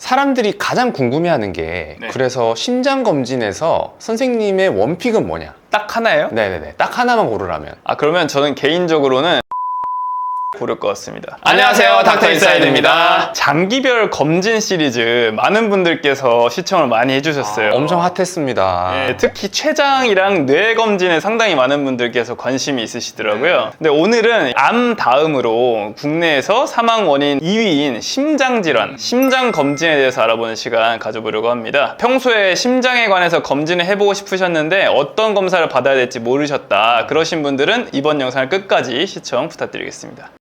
사람들이 가장 궁금해하는 게 네. 그래서 심장검진에서 선생님의 원픽은 뭐냐? 딱 하나예요? 네네네, 딱 하나만 고르라면. 그러면 저는 개인적으로는 고를 것 같습니다. 안녕하세요, 닥터 인사이드입니다. 장기별 검진 시리즈 많은 분들께서 시청을 많이 해주셨어요. 엄청 핫했습니다. 네, 특히 췌장이랑 뇌 검진에 상당히 많은 분들께서 관심이 있으시더라고요. 근데 오늘은 암 다음으로 국내에서 사망 원인 2위인 심장 질환, 심장 검진에 대해서 알아보는 시간 가져보려고 합니다. 평소에 심장에 관해서 검진을 해보고 싶으셨는데 어떤 검사를 받아야 될지 모르셨다, 그러신 분들은 이번 영상을 끝까지 시청 부탁드리겠습니다.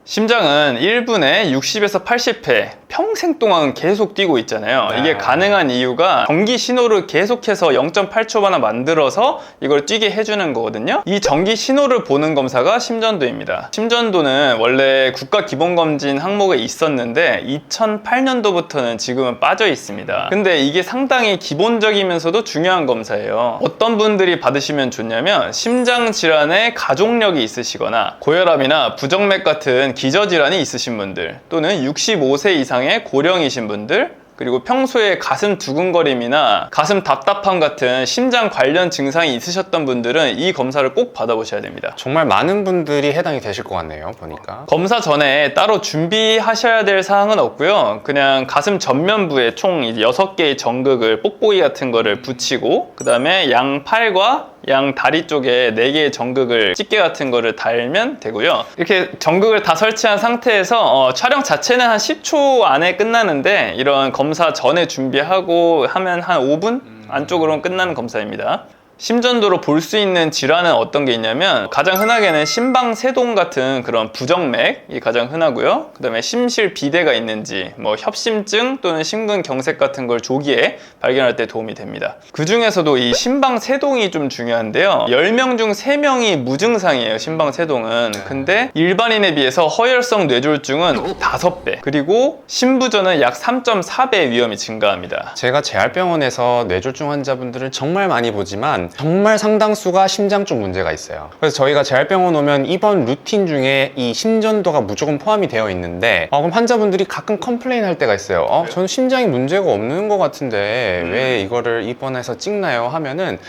심장은 1분에 60에서 80회 평생 동안 계속 뛰고 있잖아요. 이게 가능한 이유가 전기 신호를 계속해서 0.8초마다 만들어서 이걸 뛰게 해주는 거거든요. 이 전기 신호를 보는 검사가 심전도입니다. 심전도는 원래 국가기본검진 항목에 있었는데 2008년도부터는 지금은 빠져 있습니다. 근데 이게 상당히 기본적이면서도 중요한 검사예요. 어떤 분들이 받으시면 좋냐면 심장 질환에 가족력이 있으시거나 고혈압이나 부정맥 같은 기저질환이 있으신 분들, 또는 65세 이상의 고령이신 분들, 그리고 평소에 가슴 두근거림이나 가슴 답답함 같은 심장 관련 증상이 있으셨던 분들은 이 검사를 꼭 받아보셔야 됩니다. 정말 많은 분들이 해당이 되실 것 같네요, 보니까. 검사 전에 따로 준비하셔야 될 사항은 없고요. 그냥 가슴 전면부에 총 6개의 정극을, 뽁뽁이 같은 거를 붙이고, 그 다음에 양 팔과 양 다리 쪽에 4개의 정극을, 집게 같은 거를 달면 되고요. 이렇게 정극을 다 설치한 상태에서 촬영 자체는 한 10초 안에 끝나는데, 이런 검사 전에 준비하고 하면 한 5분 안쪽으로는 끝나는 검사입니다. 심전도로 볼 수 있는 질환은 어떤 게 있냐면, 가장 흔하게는 심방세동 같은 그런 부정맥이 가장 흔하고요. 그 다음에 심실비대가 있는지, 협심증 또는 심근경색 같은 걸 조기에 발견할 때 도움이 됩니다. 그 중에서도 이 심방세동이 좀 중요한데요. 10명 중 3명이 무증상이에요, 심방세동은. 근데 일반인에 비해서 허혈성 뇌졸중은 5배, 그리고 심부전은 약 3.4배 위험이 증가합니다. 제가 재활병원에서 뇌졸중 환자분들을 정말 많이 보지만 정말 상당수가 심장 쪽 문제가 있어요. 그래서 저희가 재활병원 오면 입원 루틴 중에 이 심전도가 무조건 포함이 되어 있는데, 그럼 환자분들이 가끔 컴플레인 할 때가 있어요. 저는 심장이 문제가 없는 것 같은데 왜 이거를 입원해서 찍나요? 하면은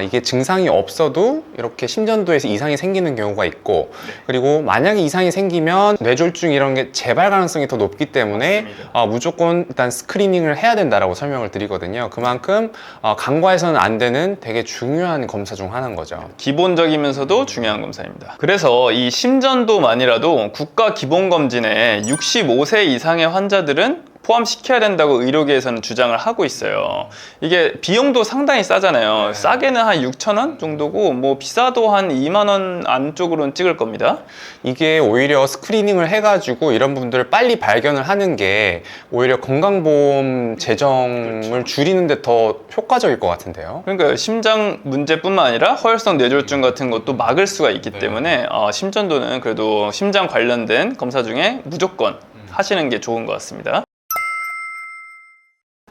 이게 증상이 없어도 이렇게 심전도에서 이상이 생기는 경우가 있고, 그리고 만약에 이상이 생기면 뇌졸중 이런 게 재발 가능성이 더 높기 때문에 무조건 일단 스크리닝을 해야 된다라고 설명을 드리거든요. 그만큼 간과해서는 안 되는 되게 중요한 검사 중 하나인 거죠. 기본적이면서도 중요한 검사입니다. 그래서 이 심전도만이라도 국가기본검진에 65세 이상의 환자들은 포함시켜야 된다고 의료계에서는 주장을 하고 있어요. 이게 비용도 상당히 싸잖아요. 싸게는 한 6,000원 정도고, 비싸도 한 2만 원 안쪽으로는 찍을 겁니다. 이게 오히려 스크리닝을 해가지고 이런 분들을 빨리 발견을 하는 게 오히려 건강보험 재정을 줄이는 데 더 효과적일 것 같은데요. 그러니까 심장 문제뿐만 아니라 허혈성 뇌졸중 같은 것도 막을 수가 있기 때문에 심전도는 그래도 심장 관련된 검사 중에 무조건 하시는 게 좋은 것 같습니다.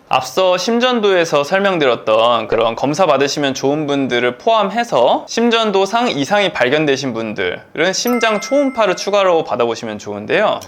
앞서 심전도에서 설명드렸던 그런 검사 받으시면 좋은 분들을 포함해서 심전도상 이상이 발견되신 분들은 심장 초음파를 추가로 받아보시면 좋은데요.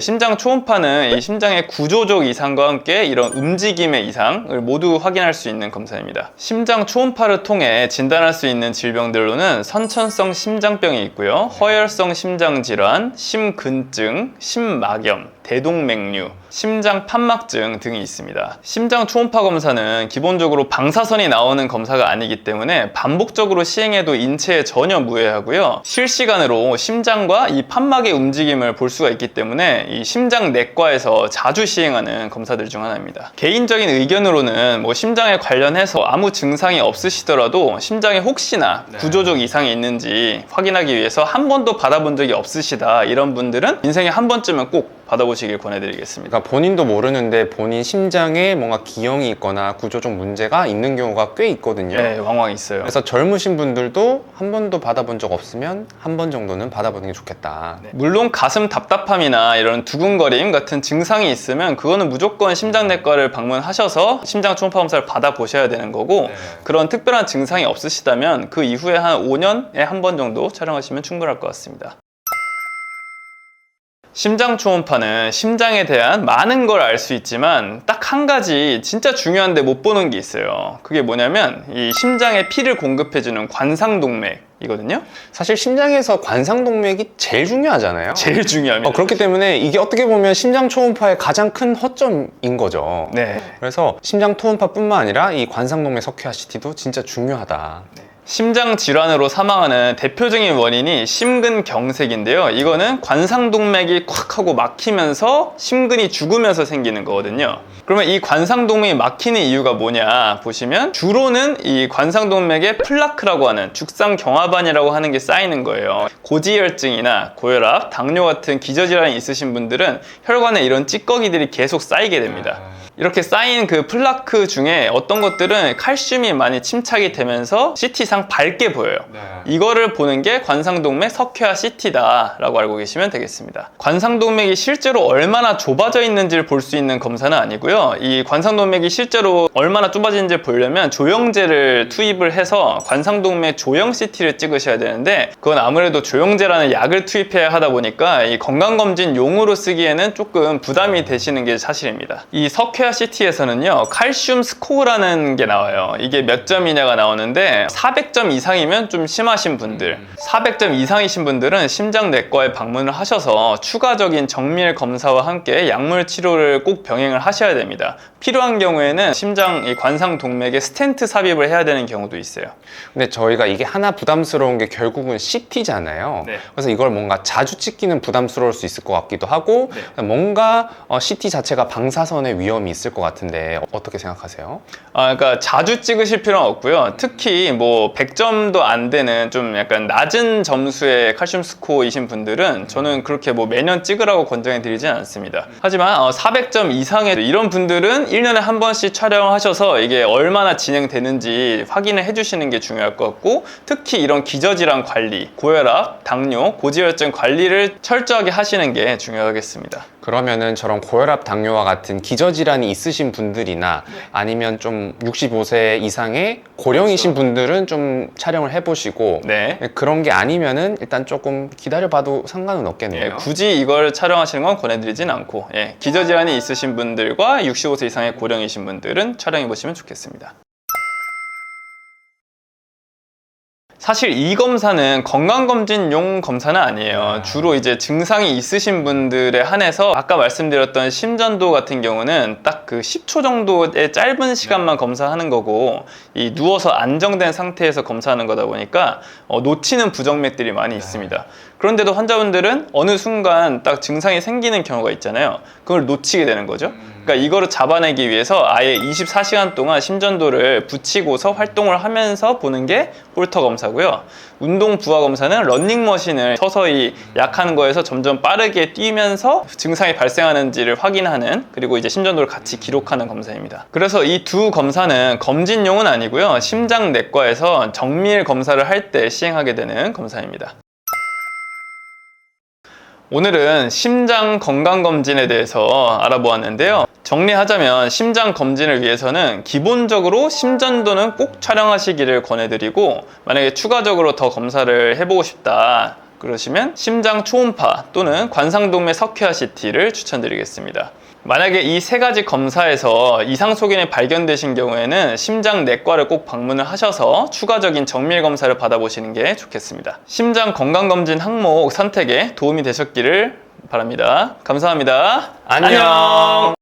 심장 초음파는 이 심장의 구조적 이상과 함께 이런 움직임의 이상을 모두 확인할 수 있는 검사입니다. 심장 초음파를 통해 진단할 수 있는 질병들로는 선천성 심장병이 있고요, 허혈성 심장질환, 심근증, 심막염, 대동맥류, 심장 판막증 등이 있습니다. 심장 초음파 검사는 기본적으로 방사선이 나오는 검사가 아니기 때문에 반복적으로 시행해도 인체에 전혀 무해하고요, 실시간으로 심장과 이 판막의 움직임을 볼 수가 있기 때문에 이 심장내과에서 자주 시행하는 검사들 중 하나입니다. 개인적인 의견으로는 심장에 관련해서 아무 증상이 없으시더라도 심장에 혹시나 구조적 이상이 있는지 확인하기 위해서 한 번도 받아본 적이 없으시다, 이런 분들은 인생에 한 번쯤은 꼭 받아보시길 권해드리겠습니다. 그러니까 본인도 모르는데 본인 심장에 뭔가 기형이 있거나 구조적 문제가 있는 경우가 꽤 있거든요. 네, 왕왕 있어요. 그래서 젊으신 분들도 한 번도 받아본 적 없으면 한 번 정도는 받아보는 게 좋겠다. 물론 가슴 답답함이나 이런 두근거림 같은 증상이 있으면 그거는 무조건 심장내과를 방문하셔서 심장 초음파 검사를 받아보셔야 되는 거고, 그런 특별한 증상이 없으시다면 그 이후에 한 5년에 한 번 정도 촬영하시면 충분할 것 같습니다. 심장 초음파는 심장에 대한 많은 걸 알 수 있지만 딱 한 가지 진짜 중요한데 못 보는 게 있어요. 그게 뭐냐면 이 심장에 피를 공급해주는 관상동맥이거든요. 사실 심장에서 관상동맥이 제일 중요하잖아요. 제일 중요합니다. 그렇기 때문에 이게 어떻게 보면 심장 초음파의 가장 큰 허점인 거죠. 네. 그래서 심장 초음파뿐만 아니라 이 관상동맥 석회화 CT도 진짜 중요하다. 심장 질환으로 사망하는 대표적인 원인이 심근경색인데요. 이거는 관상동맥이 콱 하고 막히면서 심근이 죽으면서 생기는 거거든요. 그러면 이 관상동맥이 막히는 이유가 뭐냐 보시면 주로는 이 관상동맥에 플라크라고 하는 죽상경화반이라고 하는 게 쌓이는 거예요. 고지혈증이나 고혈압, 당뇨 같은 기저질환이 있으신 분들은 혈관에 이런 찌꺼기들이 계속 쌓이게 됩니다. 이렇게 쌓인 그 플라크 중에 어떤 것들은 칼슘이 많이 침착이 되면서 CT상 밝게 보여요. 이거를 보는 게 관상동맥 석회화 CT다라고 알고 계시면 되겠습니다. 관상동맥이 실제로 얼마나 좁아져 있는지를 볼 수 있는 검사는 아니고요. 이 관상동맥이 실제로 얼마나 좁아지는지 보려면 조영제를 투입을 해서 관상동맥 조영 CT를 찍으셔야 되는데 그건 아무래도 조영제라는 약을 투입해야 하다 보니까 이 건강검진용으로 쓰기에는 조금 부담이 되시는 게 사실입니다. 이 석회화 CT에서는요 칼슘 스코어라는 게 나와요. 이게 몇 점이냐가 나오는데 400점 이상이면 좀 심하신 분들, 400점 이상이신 분들은 심장내과에 방문을 하셔서 추가적인 정밀 검사와 함께 약물 치료를 꼭 병행을 하셔야 됩니다. 필요한 경우에는 심장 이 관상동맥에 스텐트 삽입을 해야 되는 경우도 있어요. 근데 저희가 이게 하나 부담스러운 게 결국은 CT잖아요. 네. 그래서 이걸 뭔가 자주 찍기는 부담스러울 수 있을 것 같기도 하고 뭔가 CT 자체가 방사선의 위험이 있을 것 같은데 어떻게 생각하세요? 그러니까 자주 찍으실 필요는 없고요. 특히 뭐 100점도 안 되는 좀 약간 낮은 점수의 칼슘 스코어이신 분들은 저는 그렇게 뭐 매년 찍으라고 권장해 드리진 않습니다. 하지만 400점 이상의 이런 분들은 1년에 한 번씩 촬영하셔서 이게 얼마나 진행되는지 확인을 해주시는 게 중요할 것 같고 특히 이런 기저질환 관리, 고혈압, 당뇨, 고지혈증 관리를 철저하게 하시는 게 중요하겠습니다. 그러면은 저런 고혈압, 당뇨와 같은 기저질환이 있으신 분들이나 아니면 좀 65세 이상의 고령이신 분들은 좀 촬영을 해보시고 네. 그런 게 아니면은 일단 조금 기다려봐도 상관은 없겠네요. 굳이 이걸 촬영하시는 건 권해드리진 않고 기저질환이 있으신 분들과 65세 이상의 고령이신 분들은 촬영해보시면 좋겠습니다. 사실 이 검사는 건강검진용 검사는 아니에요. 주로 이제 증상이 있으신 분들에 한해서 아까 말씀드렸던 심전도 같은 경우는 딱 그 10초 정도의 짧은 시간만 검사하는 거고 이 누워서 안정된 상태에서 검사하는 거다 보니까 놓치는 부정맥들이 많이 있습니다. 그런데도 환자분들은 어느 순간 딱 증상이 생기는 경우가 있잖아요. 그걸 놓치게 되는 거죠. 그러니까 이거를 잡아내기 위해서 아예 24시간 동안 심전도를 붙이고서 활동을 하면서 보는 게 홀터 검사고요. 운동 부하 검사는 러닝머신을 서서히 약한 거에서 점점 빠르게 뛰면서 증상이 발생하는지를 확인하는 그리고 이제 심전도를 같이 기록하는 검사입니다. 그래서 이 두 검사는 검진용은 아니고요. 심장내과에서 정밀 검사를 할 때 시행하게 되는 검사입니다. 오늘은 심장 건강검진에 대해서 알아보았는데요. 정리하자면 심장 검진을 위해서는 기본적으로 심전도는 꼭 촬영하시기를 권해드리고 만약에 추가적으로 더 검사를 해보고 싶다 그러시면 심장 초음파 또는 관상동맥 석회화 CT를 추천드리겠습니다. 만약에 이 세 가지 검사에서 이상 소견이 발견되신 경우에는 심장내과를 꼭 방문을 하셔서 추가적인 정밀 검사를 받아보시는 게 좋겠습니다. 심장 건강검진 항목 선택에 도움이 되셨기를 바랍니다. 감사합니다. 안녕.